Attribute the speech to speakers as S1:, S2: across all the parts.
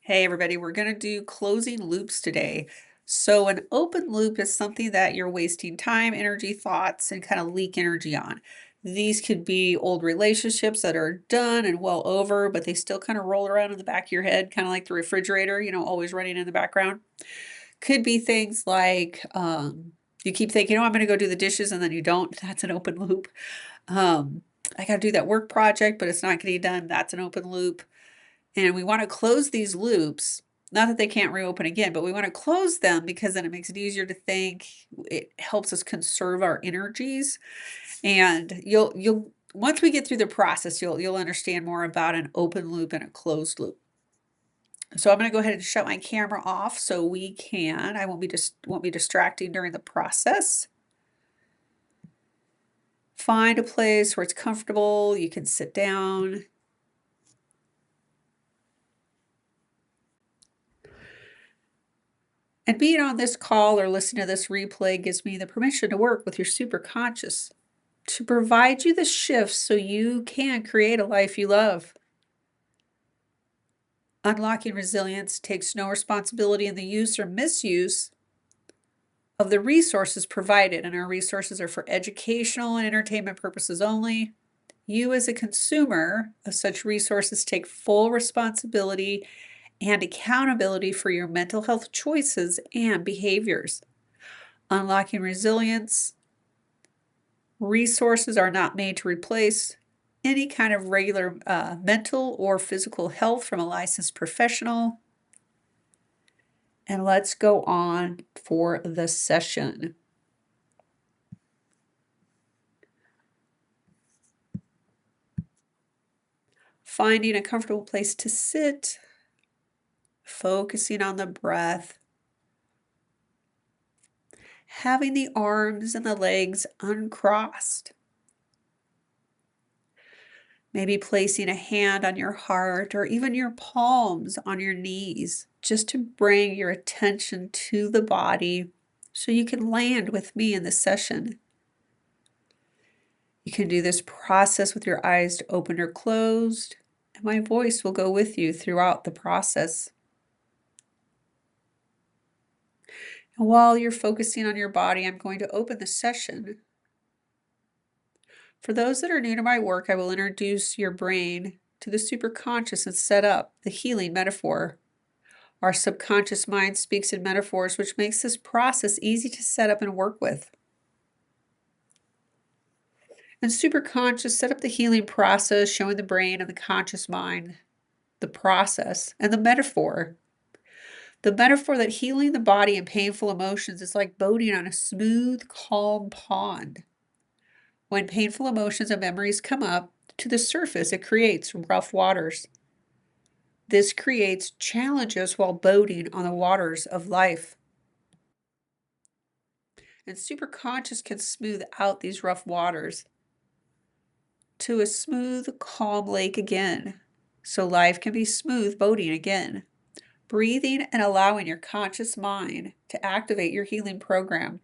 S1: Hey everybody, we're going to do closing loops today. So an open loop is something that you're wasting time, energy, thoughts, and kind of leak energy on. These could be old relationships that are done and well over, but they still kind of roll around in the back of your head, kind of like the refrigerator, always running in the background. Could be things like you keep thinking, oh, I'm going to go do the dishes, and then you don't. That's an open loop. Um, I got to do that work project, but it's not getting done. That's an open loop. And we want to close these loops, not that they can't reopen again, but we want to close them because then it makes it easier to think. It helps us conserve our energies. And you'll once we get through the process, you'll understand more about an open loop and a closed loop. So I'm going to go ahead and shut my camera off so I won't be distracting during the process. Find a place where it's comfortable. You can sit down. And being on this call or listening to this replay gives me the permission to work with your superconscious to provide you the shifts so you can create a life you love. Unlocking resilience takes no responsibility in the use or misuse of the resources provided, and our resources are for educational and entertainment purposes only. You, as a consumer of such resources, take full responsibility and accountability for your mental health choices and behaviors. Unlocking resilience. Resources are not made to replace any kind of regular mental or physical health from a licensed professional. And let's go on for the session. Finding a comfortable place to sit, focusing on the breath, having the arms and the legs uncrossed. Maybe placing a hand on your heart or even your palms on your knees, just to bring your attention to the body so you can land with me in the session. You can do this process with your eyes open or closed, and my voice will go with you throughout the process. And while you're focusing on your body, I'm going to open the session. For those that are new to my work, I will introduce your brain to the superconscious and set up the healing metaphor. Our subconscious mind speaks in metaphors, which makes this process easy to set up and work with. And superconscious set up the healing process, showing the brain and the conscious mind the process and the metaphor. The metaphor that healing the body and painful emotions is like boating on a smooth, calm pond. When painful emotions and memories come up to the surface, it creates rough waters. This creates challenges while boating on the waters of life. And superconscious can smooth out these rough waters to a smooth, calm lake again, so life can be smooth boating again. Breathing and allowing your conscious mind to activate your healing program.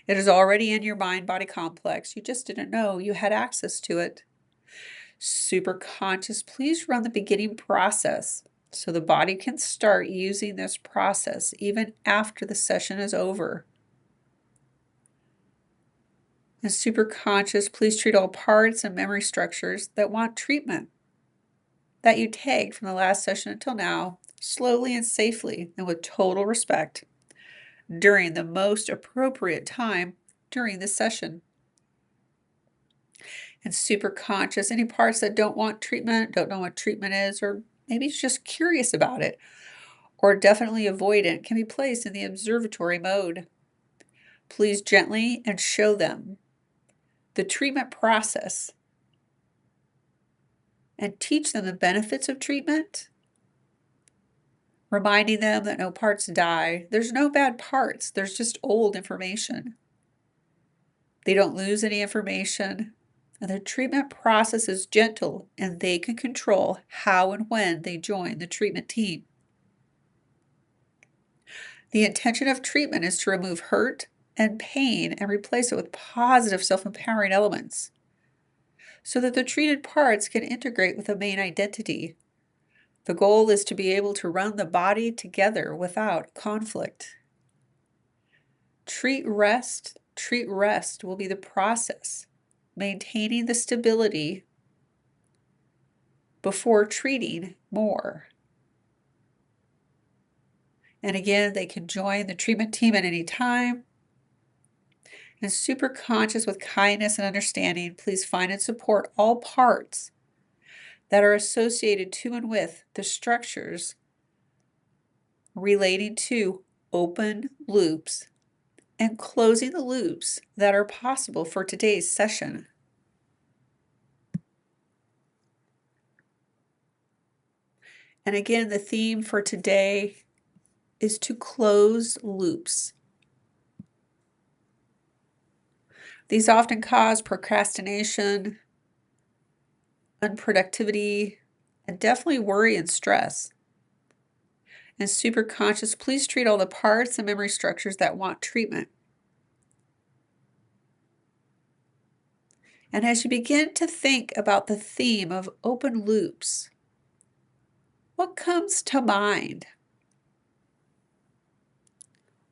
S1: It is already in your mind-body complex. You just didn't know you had access to it. Superconscious, please run the beginning process so the body can start using this process even after the session is over. And superconscious, please treat all parts and memory structures that want treatment that you tagged from the last session until now, slowly and safely and with total respect during the most appropriate time during this session. And superconscious, any parts that don't want treatment, don't know what treatment is, or maybe it's just curious about it, or definitely avoidant, can be placed in the observatory mode. Please gently and show them the treatment process and teach them the benefits of treatment, reminding them that no parts die. There's no bad parts. There's just old information. They don't lose any information. And the treatment process is gentle, and they can control how and when they join the treatment team. The intention of treatment is to remove hurt and pain and replace it with positive self-empowering elements so that the treated parts can integrate with the main identity. The goal is to be able to run the body together without conflict. Treat rest will be the process, maintaining the stability before treating more. And again, they can join the treatment team at any time. And super conscious with kindness and understanding, please find and support all parts that are associated to and with the structures relating to open loops and closing the loops that are possible for today's session. And again, the theme for today is to close loops. These often cause procrastination, unproductivity, and definitely worry and stress. And super conscious, please treat all the parts and memory structures that want treatment. And as you begin to think about the theme of open loops, what comes to mind?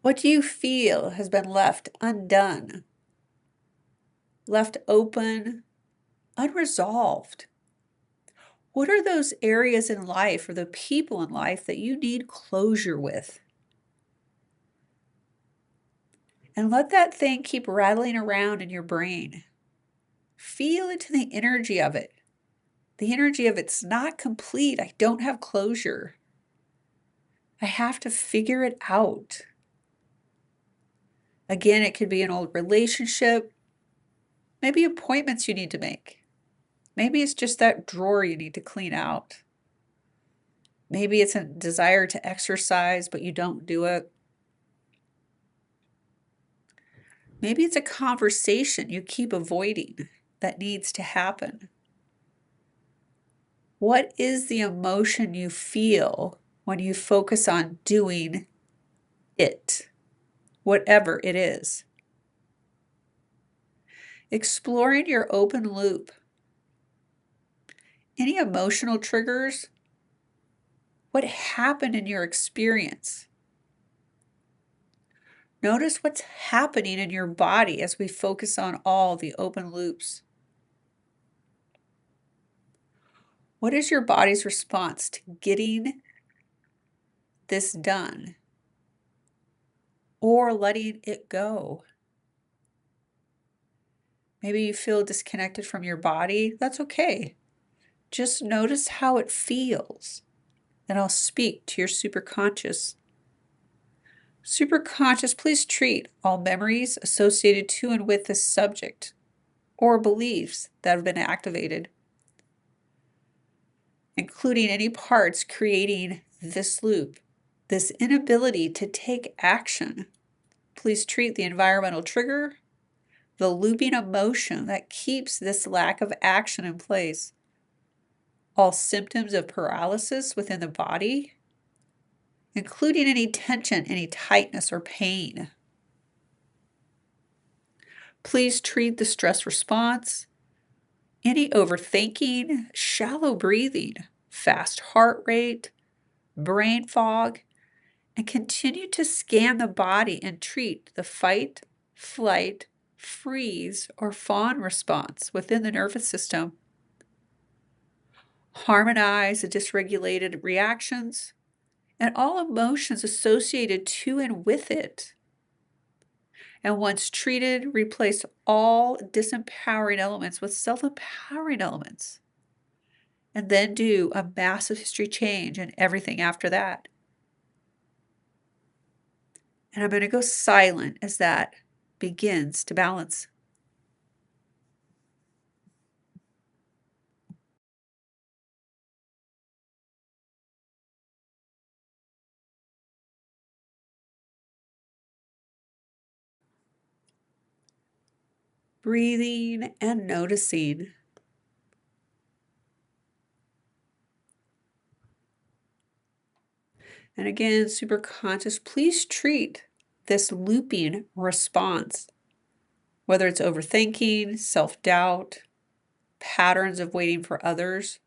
S1: What do you feel has been left undone, left open, unresolved? What are those areas in life or the people in life that you need closure with? And let that thing keep rattling around in your brain. Feel into the energy of it. The energy of it's not complete. I don't have closure. I have to figure it out. Again, it could be an old relationship, maybe appointments you need to make. Maybe it's just that drawer you need to clean out. Maybe it's a desire to exercise, but you don't do it. Maybe it's a conversation you keep avoiding that needs to happen. What is the emotion you feel when you focus on doing it, whatever it is? Exploring your open loop. Any emotional triggers? What happened in your experience? Notice what's happening in your body as we focus on all the open loops. What is your body's response to getting this done or letting it go? Maybe you feel disconnected from your body. That's okay. Just notice how it feels. Then I'll speak to your superconscious. Superconscious, please treat all memories associated to and with this subject or beliefs that have been activated, including any parts creating this loop, this inability to take action. Please treat the environmental trigger, the looping emotion that keeps this lack of action in place, all symptoms of paralysis within the body, including any tension, any tightness or pain. Please treat the stress response, any overthinking, shallow breathing, fast heart rate, brain fog, and continue to scan the body and treat the fight, flight, freeze, or fawn response within the nervous system. Harmonize the dysregulated reactions and all emotions associated to and with it. And once treated, replace all disempowering elements with self-empowering elements. And then do a massive history change and everything after that. And I'm going to go silent as that begins to balance. Breathing and noticing. And again, super conscious, please treat this looping response, whether it's overthinking, self-doubt, patterns of waiting for others.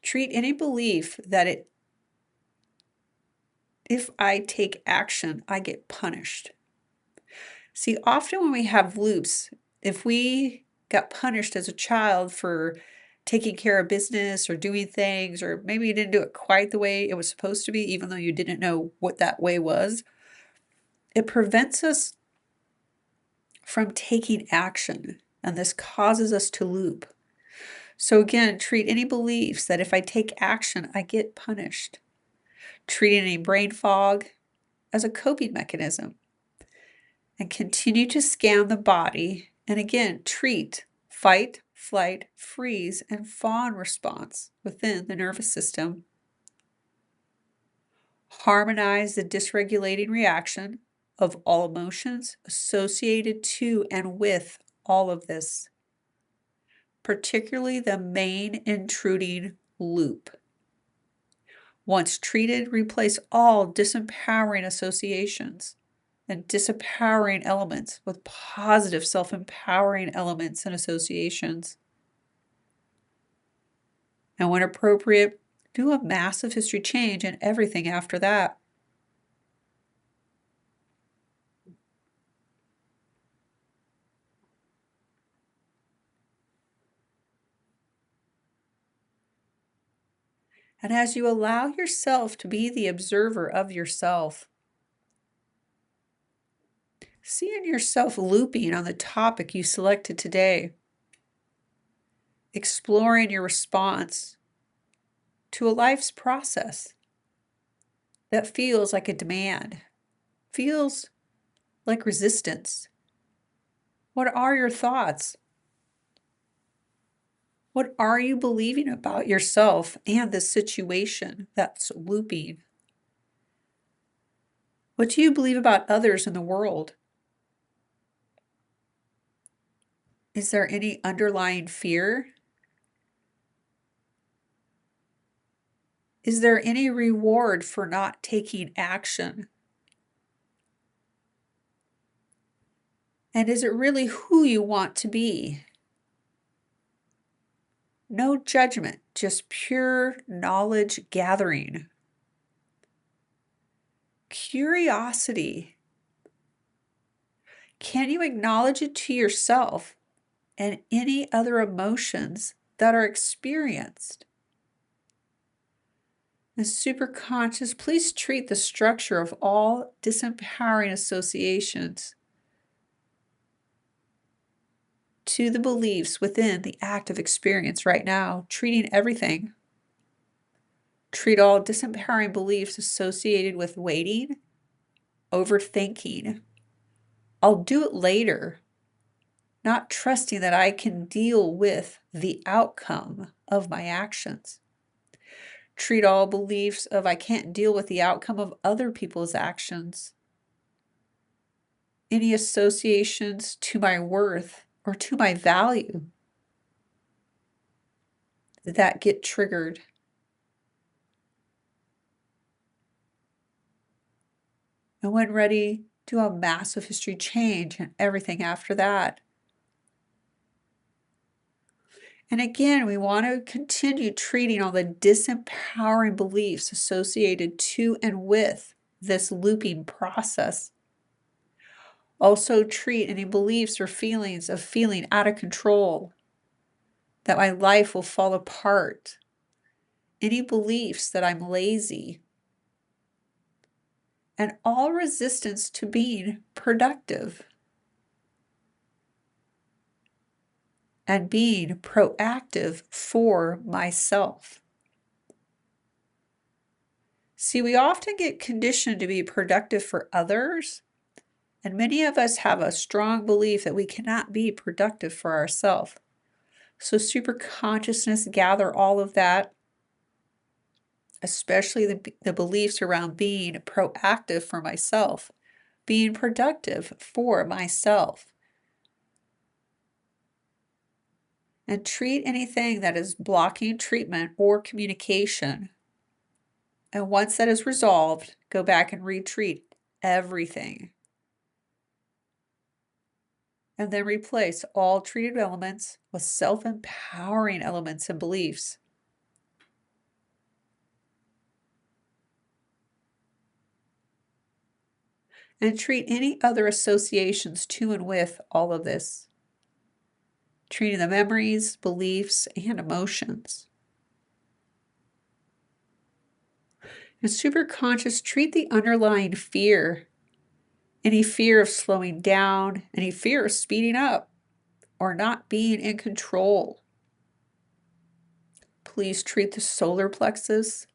S1: Treat any belief that if I take action, I get punished. See, often when we have loops, if we got punished as a child for taking care of business or doing things, or maybe you didn't do it quite the way it was supposed to be, even though you didn't know what that way was, it prevents us from taking action, and this causes us to loop. So again, treat any beliefs that if I take action, I get punished. Treat any brain fog as a coping mechanism, and continue to scan the body. And again, treat fight, flight, freeze, and fawn response within the nervous system. Harmonize the dysregulating reaction of all emotions associated to and with all of this, particularly the main intruding loop. Once treated, replace all disempowering associations and disempowering elements with positive self-empowering elements and associations. And when appropriate, do a massive history change and everything after that. And as you allow yourself to be the observer of yourself, seeing yourself looping on the topic you selected today, exploring your response to a life's process that feels like a demand, feels like resistance. What are your thoughts? What are you believing about yourself and the situation that's looping? What do you believe about others in the world? Is there any underlying fear? Is there any reward for not taking action? And is it really who you want to be? No judgment, just pure knowledge gathering. Curiosity. Can you acknowledge it to yourself and any other emotions that are experienced? And superconscious, please treat the structure of all disempowering associations to the beliefs within the active experience right now, treating everything. Treat all disempowering beliefs associated with waiting, overthinking. I'll do it later, not trusting that I can deal with the outcome of my actions. Treat all beliefs of I can't deal with the outcome of other people's actions. Any associations to my worth or to my value that get triggered. And when ready, do a massive history change and everything after that. And again, we want to continue treating all the disempowering beliefs associated to and with this looping process. Also treat any beliefs or feelings of feeling out of control, that my life will fall apart, any beliefs that I'm lazy, and all resistance to being productive and being proactive for myself. See, we often get conditioned to be productive for others, and many of us have a strong belief that we cannot be productive for ourselves. So super consciousness, gather all of that, especially the beliefs around being proactive for myself, being productive for myself. And treat anything that is blocking treatment or communication. And once that is resolved, go back and retreat everything. And then replace all treated elements with self-empowering elements and beliefs. And treat any other associations to and with all of this, treating the memories, beliefs, and emotions. And superconscious, treat the underlying fear, any fear of slowing down, any fear of speeding up, or not being in control. Please treat the solar plexus.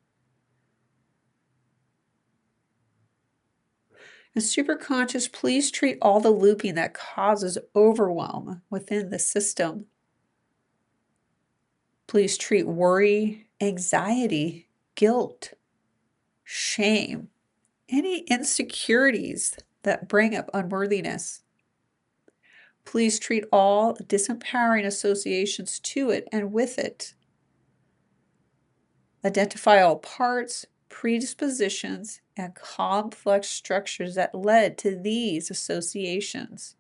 S1: And superconscious, please treat all the looping that causes overwhelm within the system. Please treat worry, anxiety, guilt, shame, any insecurities that bring up unworthiness. Please treat all disempowering associations to it and with it. Identify all parts, predispositions, and complex structures that led to these associations,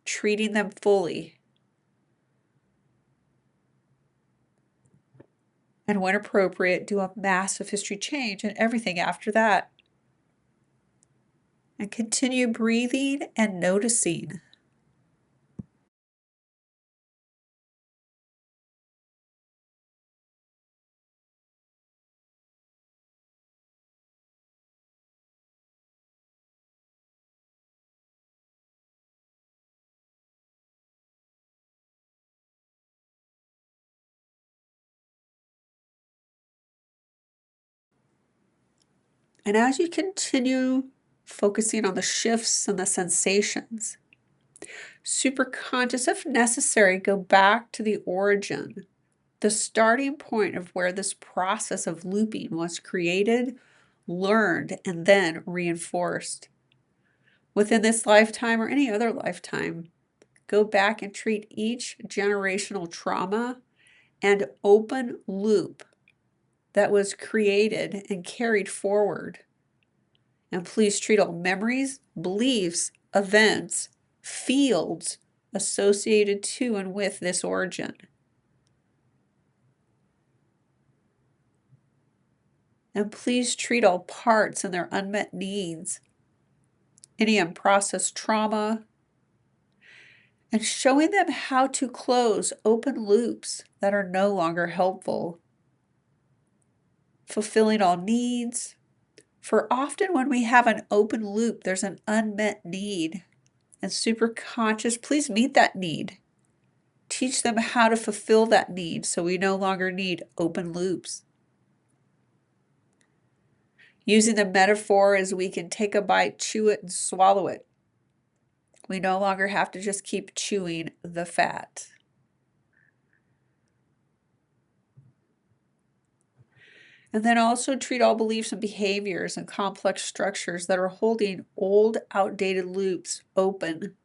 S1: treating them fully. And when appropriate, do a massive history change and everything after that. And continue breathing and noticing. And as you continue focusing on the shifts and the sensations, superconscious, if necessary, go back to the origin, the starting point of where this process of looping was created, learned, and then reinforced. Within this lifetime or any other lifetime, go back and treat each generational trauma and open loop that was created and carried forward. And please treat all memories, beliefs, events, fields associated to and with this origin. And please treat all parts and their unmet needs, any unprocessed trauma, and showing them how to close open loops that are no longer helpful. Fulfilling all needs, for often when we have an open loop, there's an unmet need. And superconscious, please meet that need. Teach them how to fulfill that need so we no longer need open loops. Using the metaphor as we can take a bite, chew it, and swallow it. We no longer have to just keep chewing the fat. And then also treat all beliefs and behaviors and complex structures that are holding old, outdated loops open.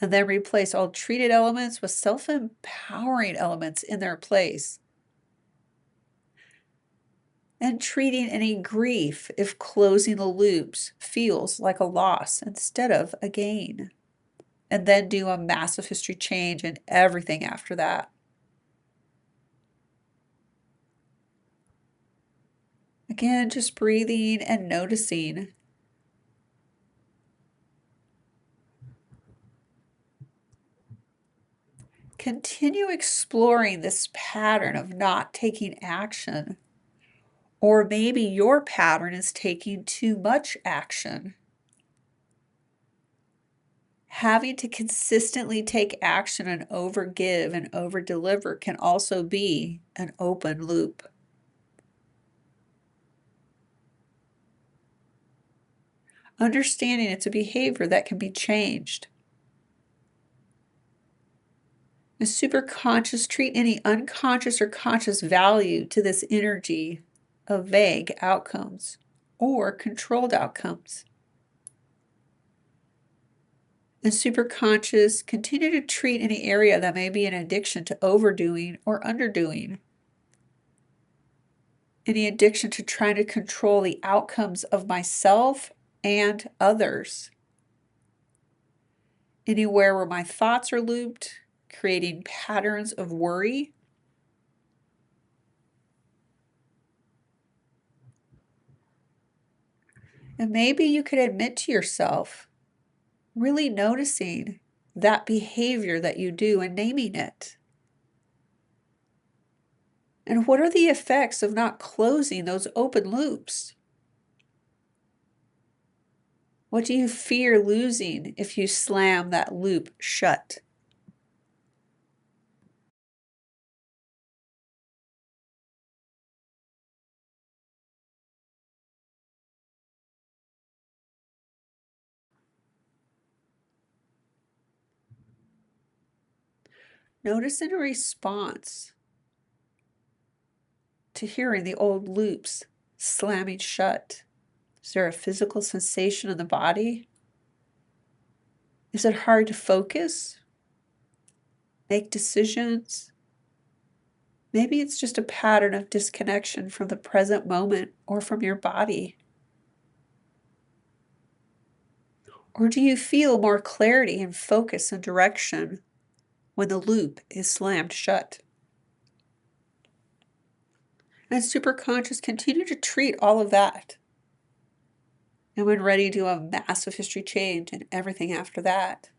S1: And then replace all treated elements with self-empowering elements in their place. And treating any grief if closing the loops feels like a loss instead of a gain. And then do a massive history change and everything after that. Again, just breathing and noticing. Continue exploring this pattern of not taking action. Or maybe your pattern is taking too much action. Having to consistently take action and overgive and overdeliver can also be an open loop. Understanding it's a behavior that can be changed. The superconscious, treat any unconscious or conscious value to this energy of vague outcomes or controlled outcomes. And superconscious, continue to treat any area that may be an addiction to overdoing or underdoing. Any addiction to trying to control the outcomes of myself and others. Anywhere where my thoughts are looped, creating patterns of worry. And maybe you could admit to yourself, really noticing that behavior that you do and naming it. And what are the effects of not closing those open loops? What do you fear losing if you slam that loop shut? Notice in response to hearing the old loops slamming shut. Is there a physical sensation in the body? Is it hard to focus? Make decisions? Maybe it's just a pattern of disconnection from the present moment or from your body. Or do you feel more clarity and focus and direction when the loop is slammed shut? And superconscious, continue to treat all of that. And when ready, do a massive history change and everything after that.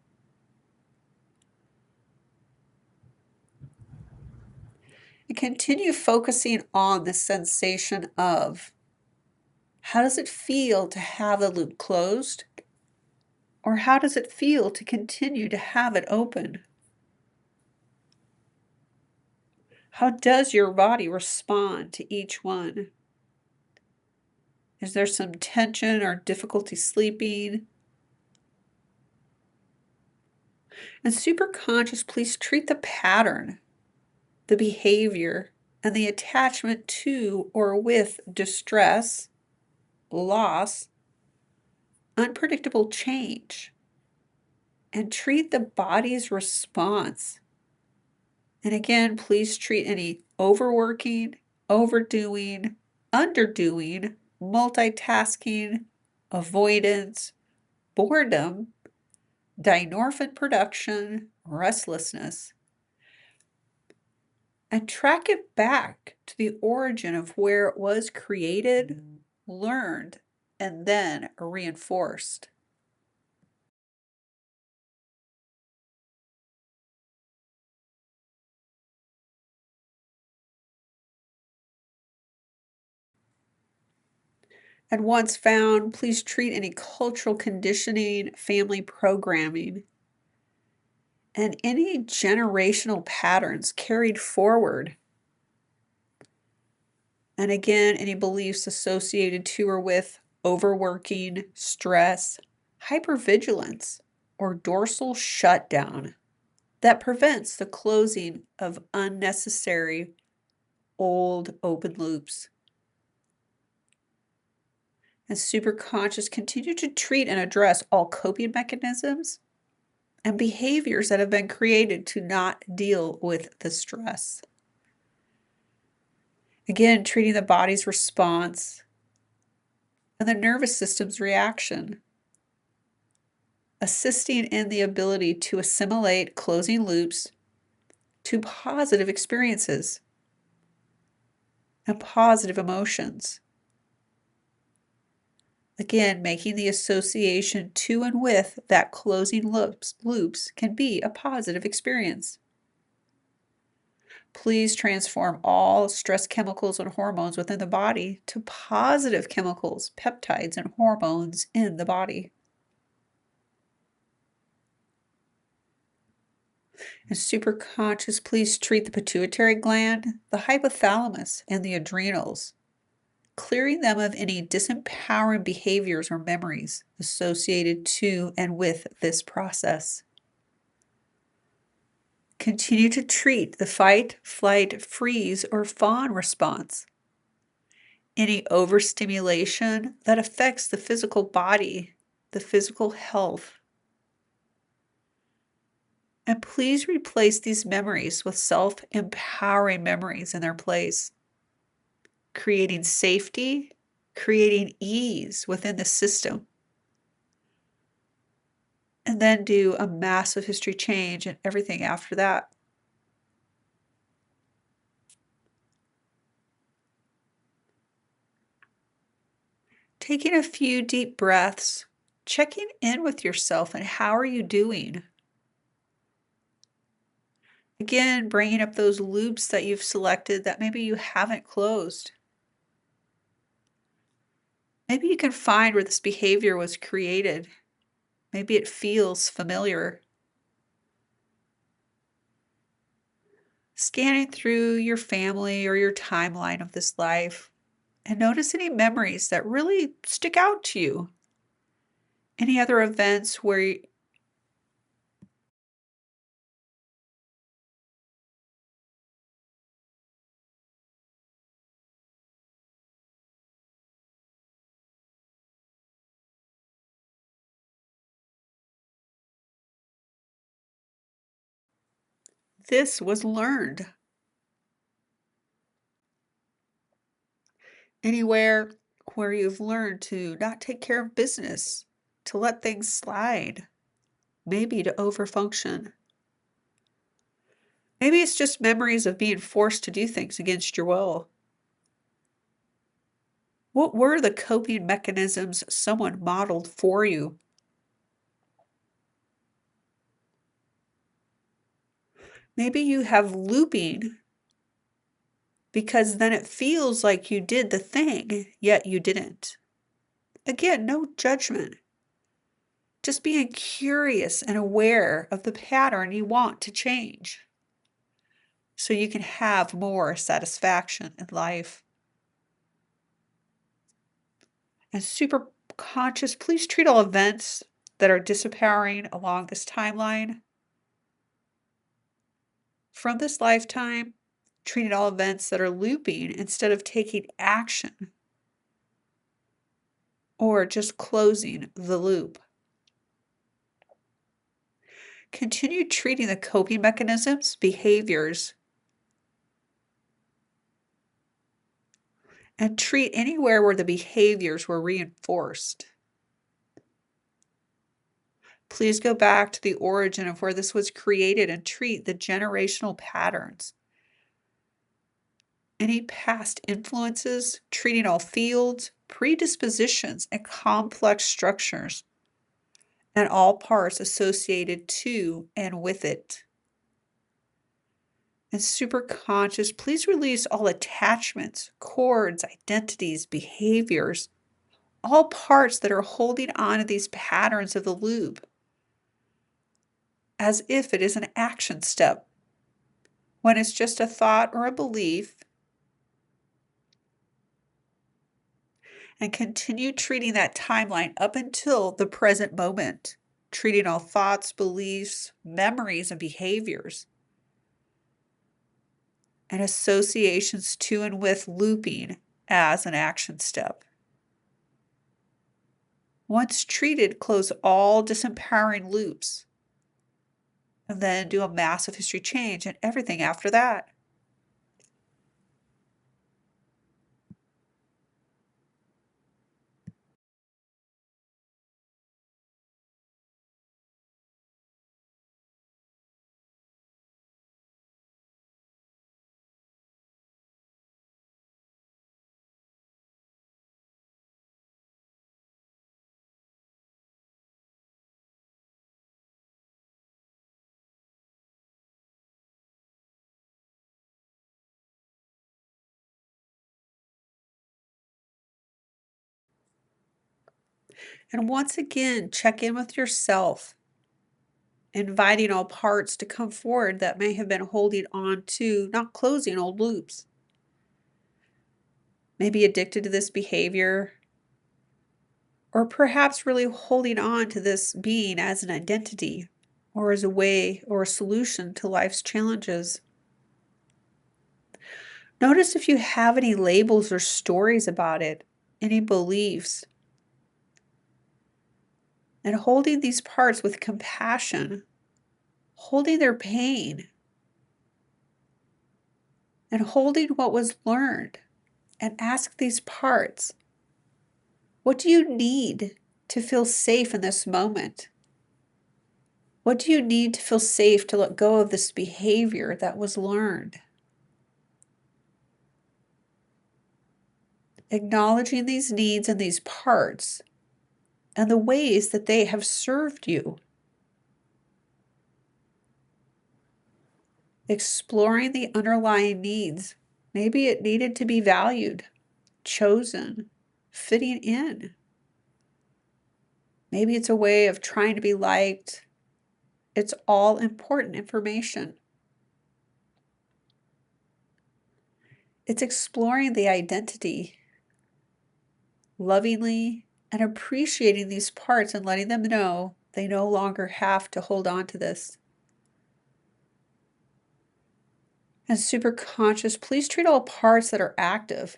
S1: And continue focusing on the sensation of how does it feel to have the loop closed? Or how does it feel to continue to have it open? How does your body respond to each one? Is there some tension or difficulty sleeping? And superconscious, please treat the pattern, the behavior, and the attachment to or with distress, loss, unpredictable change, and treat the body's response. And again, please treat any overworking, overdoing, underdoing, multitasking, avoidance, boredom, dynorphin production, restlessness, and track it back to the origin of where it was created, learned, and then reinforced. And once found, please treat any cultural conditioning, family programming, and any generational patterns carried forward. And again, any beliefs associated to or with overworking, stress, hypervigilance, or dorsal shutdown that prevents the closing of unnecessary old open loops. And superconscious continue to treat and address all coping mechanisms and behaviors that have been created to not deal with the stress. Again, treating the body's response and the nervous system's reaction, assisting in the ability to assimilate closing loops to positive experiences and positive emotions. Again, making the association to and with that closing loops can be a positive experience. Please transform all stress chemicals and hormones within the body to positive chemicals, peptides, and hormones in the body. And superconscious, please treat the pituitary gland, the hypothalamus, and the adrenals, clearing them of any disempowering behaviors or memories associated to and with this process. Continue to treat the fight, flight, freeze, or fawn response. Any overstimulation that affects the physical body, the physical health. And please replace these memories with self-empowering memories in their place, creating safety, creating ease within the system. And then do a massive history change and everything after that. Taking a few deep breaths, checking in with yourself and how are you doing? Again, bringing up those loops that you've selected that maybe you haven't closed. Maybe you can find where this behavior was created. Maybe it feels familiar. Scanning through your family or your timeline of this life and notice any memories that really stick out to you. Any other events where this was learned. Anywhere where you've learned to not take care of business, to let things slide, maybe to overfunction. Maybe it's just memories of being forced to do things against your will. What were the coping mechanisms someone modeled for you? Maybe you have looping because then it feels like you did the thing, yet you didn't. Again, no judgment. Just being curious and aware of the pattern you want to change so you can have more satisfaction in life. And super conscious, please treat all events that are disappearing along this timeline from this lifetime, treating all events that are looping instead of taking action or just closing the loop. Continue treating the coping mechanisms, behaviors, and treat anywhere where the behaviors were reinforced. Please go back to the origin of where this was created and treat the generational patterns. Any past influences, treating all fields, predispositions, and complex structures, and all parts associated to and with it. And super conscious, please release all attachments, cords, identities, behaviors, all parts that are holding on to these patterns of the loop as if it is an action step, when it's just a thought or a belief. And continue treating that timeline up until the present moment, treating all thoughts, beliefs, memories, and behaviors, and associations to and with looping as an action step. Once treated, close all disempowering loops, and then do a massive history change and everything after that. And once again, check in with yourself, inviting all parts to come forward that may have been holding on to, not closing old loops. Maybe addicted to this behavior, or perhaps really holding on to this being as an identity, or as a way or a solution to life's challenges. Notice if you have any labels or stories about it, any beliefs, and holding these parts with compassion, holding their pain, and holding what was learned, and ask these parts, what do you need to feel safe in this moment? What do you need to feel safe to let go of this behavior that was learned? acknowledging these needs and these parts and the ways that they have served you. Exploring the underlying needs. Maybe it needed to be valued, chosen, fitting in. Maybe it's a way of trying to be liked. It's all important information. It's exploring the identity, lovingly and appreciating these parts and letting them know they no longer have to hold on to this. And super conscious, please treat all parts that are active,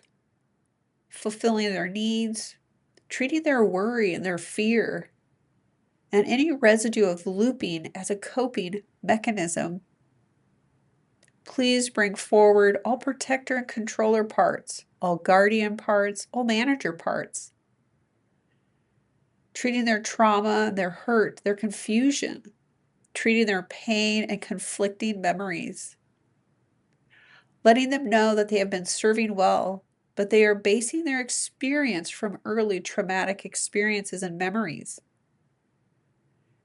S1: fulfilling their needs, treating their worry and their fear, and any residue of looping as a coping mechanism. Please bring forward all protector and controller parts, all guardian parts, all manager parts. Treating their trauma, their hurt, their confusion, treating their pain and conflicting memories. Letting them know that they have been serving well, but they are basing their experience from early traumatic experiences and memories.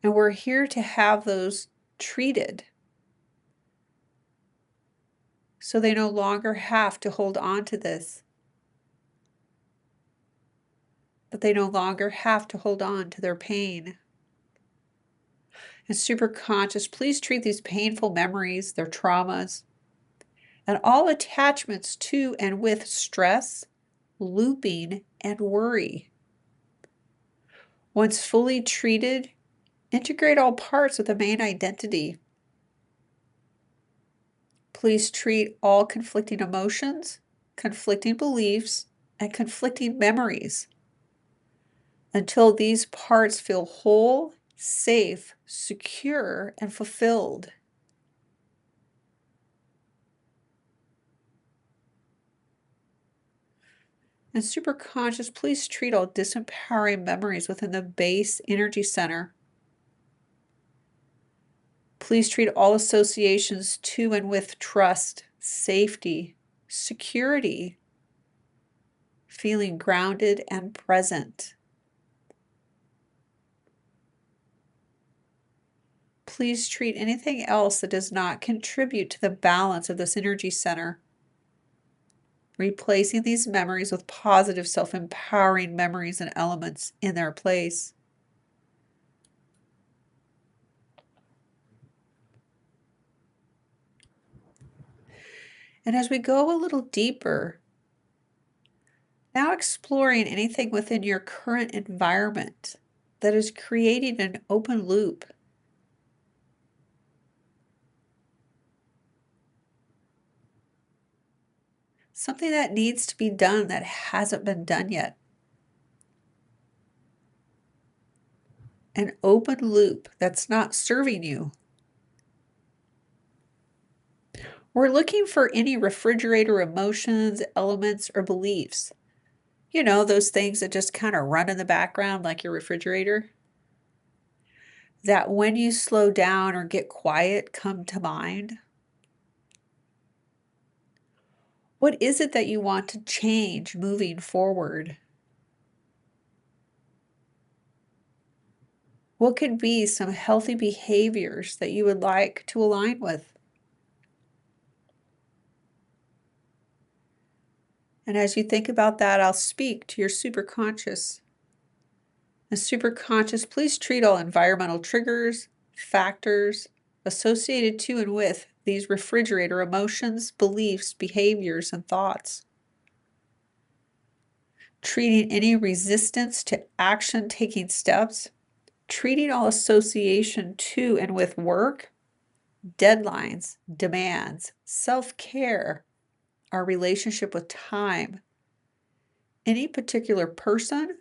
S1: And we're here to have those treated so they no longer have to hold on to this. That they no longer have to hold on to their pain. And super conscious, please treat these painful memories, their traumas, and all attachments to and with stress, looping, and worry. Once fully treated, integrate all parts with the main identity. Please treat all conflicting emotions, conflicting beliefs, and conflicting memories until these parts feel whole, safe, secure, and fulfilled. And super conscious, please treat all disempowering memories within the base energy center. Please treat all associations to and with trust, safety, security, feeling grounded and present. Please treat anything else that does not contribute to the balance of this energy center. Replacing these memories with positive, self-empowering memories and elements in their place. And as we go a little deeper, now exploring anything within your current environment that is creating an open loop. Something that needs to be done that hasn't been done yet. An open loop that's not serving you. We're looking for any refrigerator emotions, elements, or beliefs. You know, those things that just kind of run in the background like your refrigerator. That when you slow down or get quiet, come to mind. What is it that you want to change moving forward? What could be some healthy behaviors that you would like to align with? And as you think about that, I'll speak to your superconscious. The superconscious, please treat all environmental triggers, factors associated to and with these refrigerator emotions, beliefs, behaviors, and thoughts. Treating any resistance to action, taking steps, treating all association to and with work, deadlines, demands, self-care, our relationship with time, any particular person,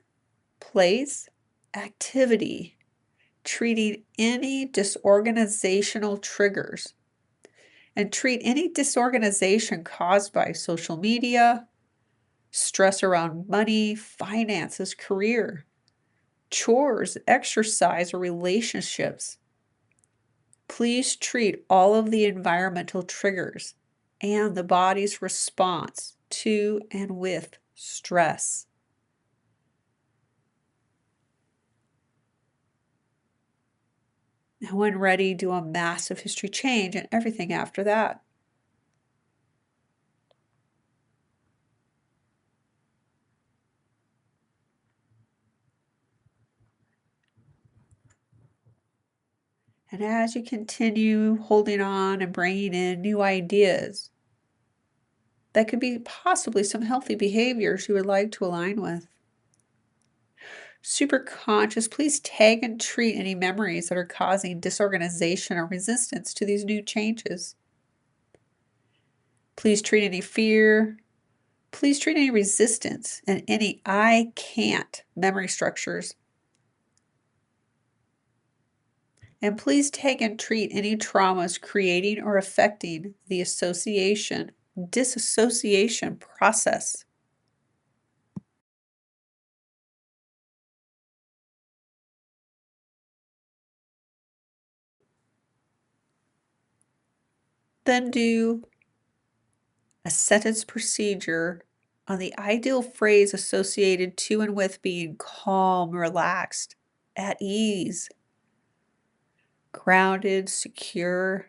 S1: place, activity, treating any disorganizational triggers, and treat any disorganization caused by social media, stress around money, finances, career, chores, exercise, or relationships. Please treat all of the environmental triggers and the body's response to and with stress. And when ready, do a massive history change and everything after that. And as you continue holding on and bringing in new ideas, that could be possibly some healthy behaviors you would like to align with. Super conscious, please tag and treat any memories that are causing disorganization or resistance to these new changes. Please treat any fear. Please treat any resistance and any I can't memory structures. And please tag and treat any traumas creating or affecting the disassociation process. Then do a sentence procedure on the ideal phrase associated to and with being calm, relaxed, at ease, grounded, secure,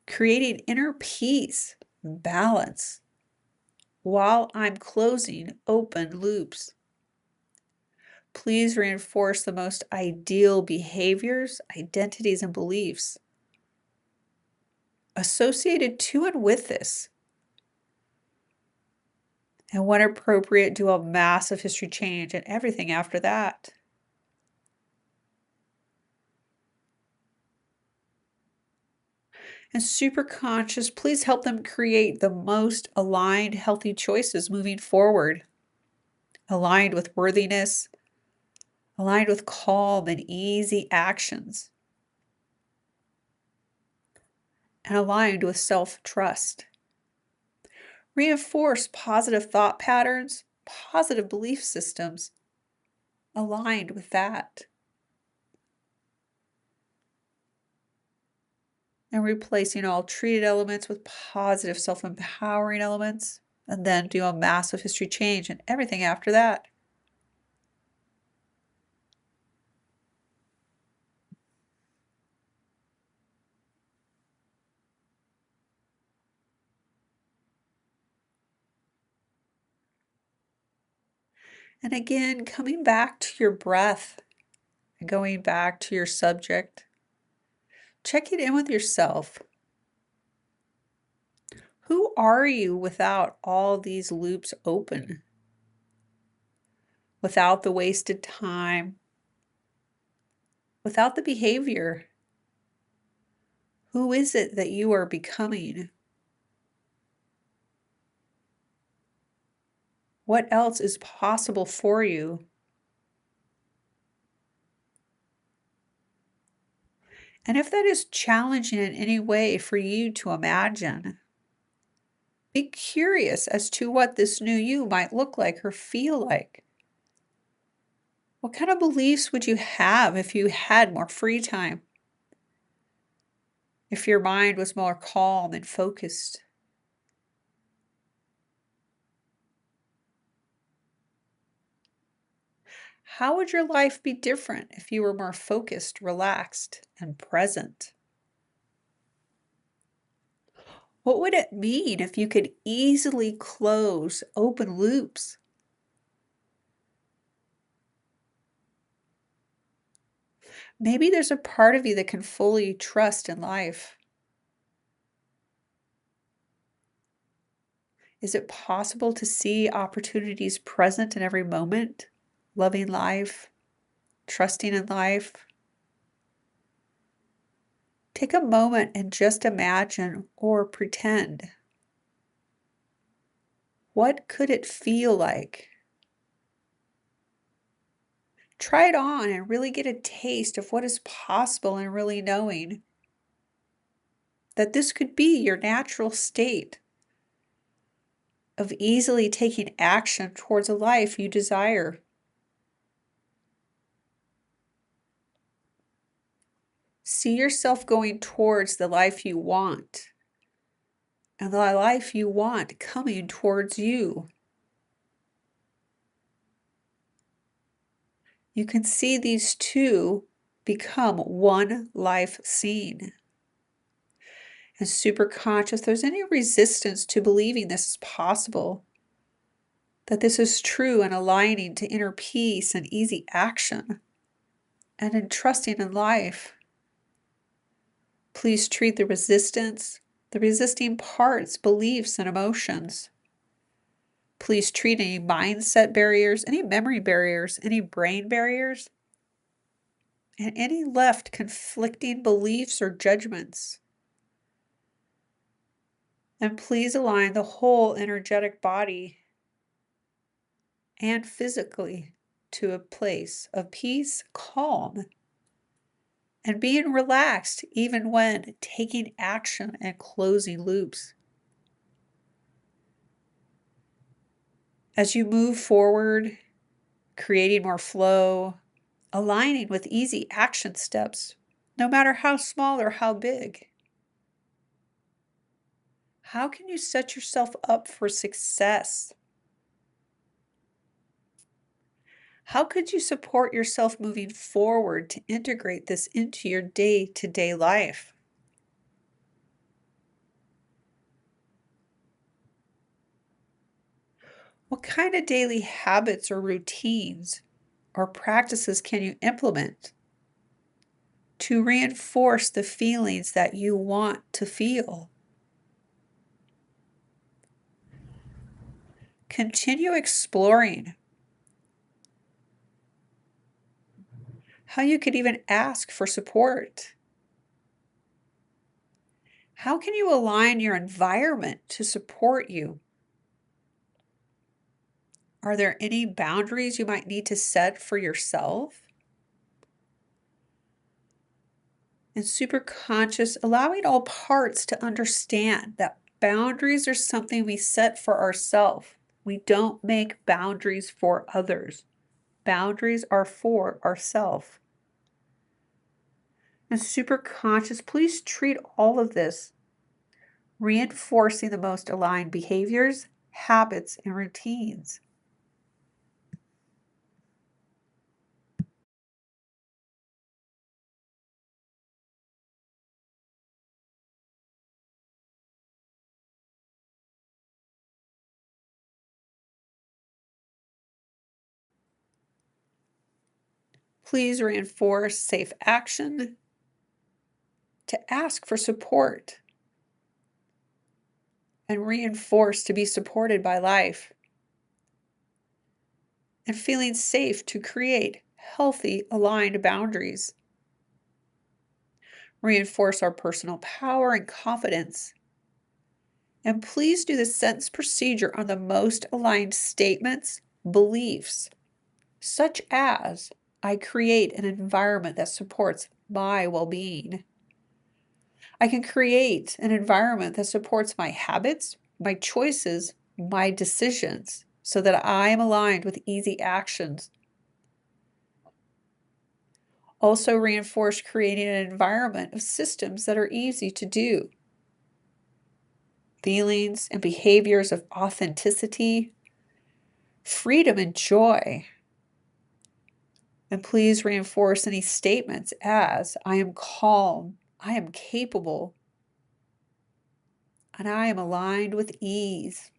S1: creating inner peace, balance, while I'm closing open loops. Please reinforce the most ideal behaviors, identities, and beliefs associated to and with this. And when appropriate, do a massive history change and everything after that. And super conscious, please help them create the most aligned, healthy choices moving forward, aligned with worthiness, aligned with calm and easy actions, and aligned with self-trust. Reinforce positive thought patterns, positive belief systems, aligned with that. And replacing all treated elements with positive self-empowering elements, and then do a massive history change and everything after that. And again, coming back to your breath and going back to your subject, checking in with yourself. Who are you without all these loops open? Without the wasted time? Without the behavior? Who is it that you are becoming? What else is possible for you? And if that is challenging in any way for you to imagine, be curious as to what this new you might look like or feel like. What kind of beliefs would you have if you had more free time? If your mind was more calm and focused? How would your life be different if you were more focused, relaxed, and present? What would it mean if you could easily close open loops? Maybe there's a part of you that can fully trust in life. Is it possible to see opportunities present in every moment? Loving life, trusting in life? Take a moment and just imagine or pretend. What could it feel like? Try it on and really get a taste of what is possible and really knowing that this could be your natural state of easily taking action towards a life you desire. See yourself going towards the life you want, and the life you want coming towards you. You can see these two become one life scene. And superconscious, there's any resistance to believing this is possible, that this is true and aligning to inner peace and easy action, and in trusting in life. Please treat the resisting parts, beliefs, and emotions. Please treat any mindset barriers, any memory barriers, any brain barriers, and any left conflicting beliefs or judgments. And please align the whole energetic body and physically to a place of peace, calm, and being relaxed even when taking action and closing loops. As you move forward, creating more flow, aligning with easy action steps, no matter how small or how big. How can you set yourself up for success? How could you support yourself moving forward to integrate this into your day-to-day life? What kind of daily habits or routines or practices can you implement to reinforce the feelings that you want to feel? Continue exploring how you could even ask for support. How can you align your environment to support you? Are there any boundaries you might need to set for yourself? And super conscious, allowing all parts to understand that boundaries are something we set for ourselves. We don't make boundaries for others. Boundaries are for ourselves. And super conscious, please treat all of this reinforcing the most aligned behaviors, habits, and routines. Please reinforce safe action, to ask for support, and reinforce to be supported by life, and feeling safe to create healthy, aligned boundaries. Reinforce our personal power and confidence. And please do the sentence procedure on the most aligned statements, beliefs, such as, I create an environment that supports my well-being. I can create an environment that supports my habits, my choices, my decisions, so that I am aligned with easy actions. Also reinforce creating an environment of systems that are easy to do. Feelings and behaviors of authenticity, freedom and joy. And please reinforce any statements as, I am calm, I am capable, and I am aligned with ease.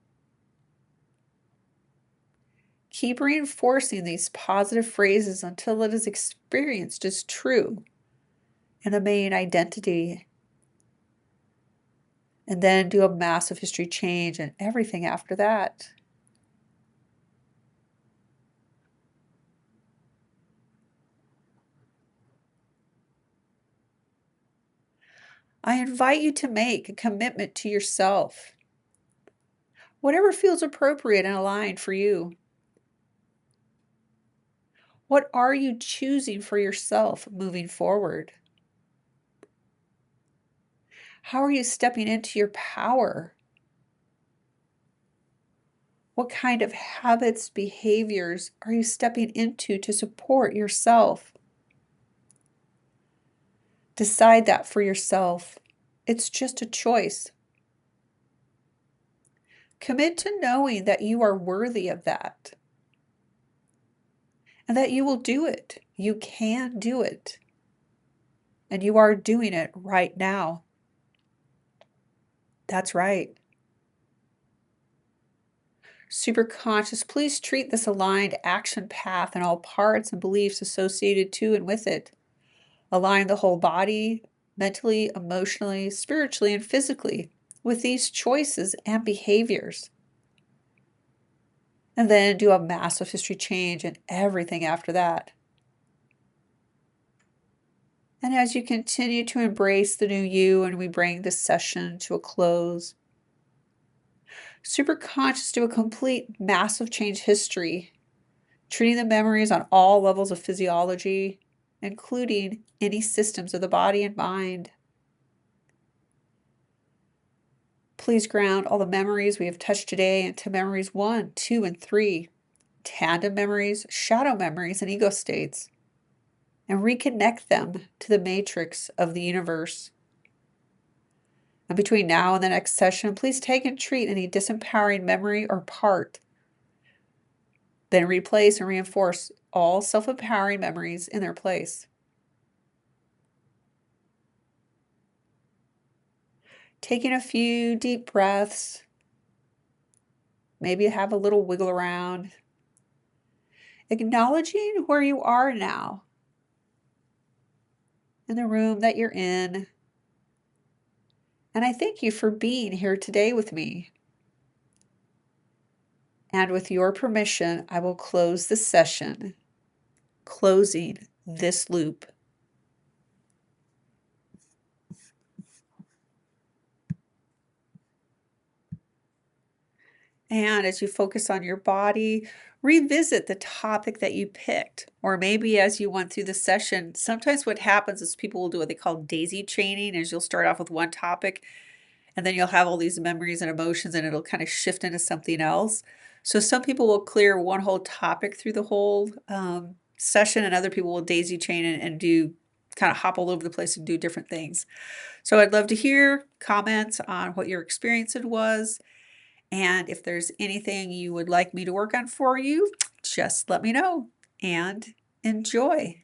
S1: Keep reinforcing these positive phrases until it is experienced as true and the main identity. And then do a massive history change and everything after that. I invite you to make a commitment to yourself, whatever feels appropriate and aligned for you. What are you choosing for yourself moving forward? How are you stepping into your power? What kind of habits, behaviors are you stepping into to support yourself? Decide that for yourself. It's just a choice. Commit to knowing that you are worthy of that. and that you will do it. You can do it. And you are doing it right now. That's right. Superconscious, please treat this aligned action path and all parts and beliefs associated to and with it. Align the whole body, mentally, emotionally, spiritually, and physically with these choices and behaviors. And then do a massive history change and everything after that. And as you continue to embrace the new you and we bring this session to a close, superconscious do a complete massive change history, treating the memories on all levels of physiology, including any systems of the body and mind. Please ground all the memories we have touched today into memories 1, 2, and 3, tandem memories, shadow memories, and ego states, and reconnect them to the matrix of the universe. And between now and the next session, please take and treat any disempowering memory or part. Then replace and reinforce all self-empowering memories in their place. Taking a few deep breaths, maybe have a little wiggle around, acknowledging where you are now in the room that you're in. And I thank you for being here today with me. And with your permission, I will close the session, closing this loop. And as you focus on your body, revisit the topic that you picked. Or maybe as you went through the session, sometimes what happens is people will do what they call daisy chaining, as you'll start off with one topic and then you'll have all these memories and emotions and it'll kind of shift into something else. So some people will clear one whole topic through the whole session, and other people will daisy chain and do kind of hop all over the place and do different things. So I'd love to hear comments on what your experience was. And if there's anything you would like me to work on for you, just let me know and enjoy.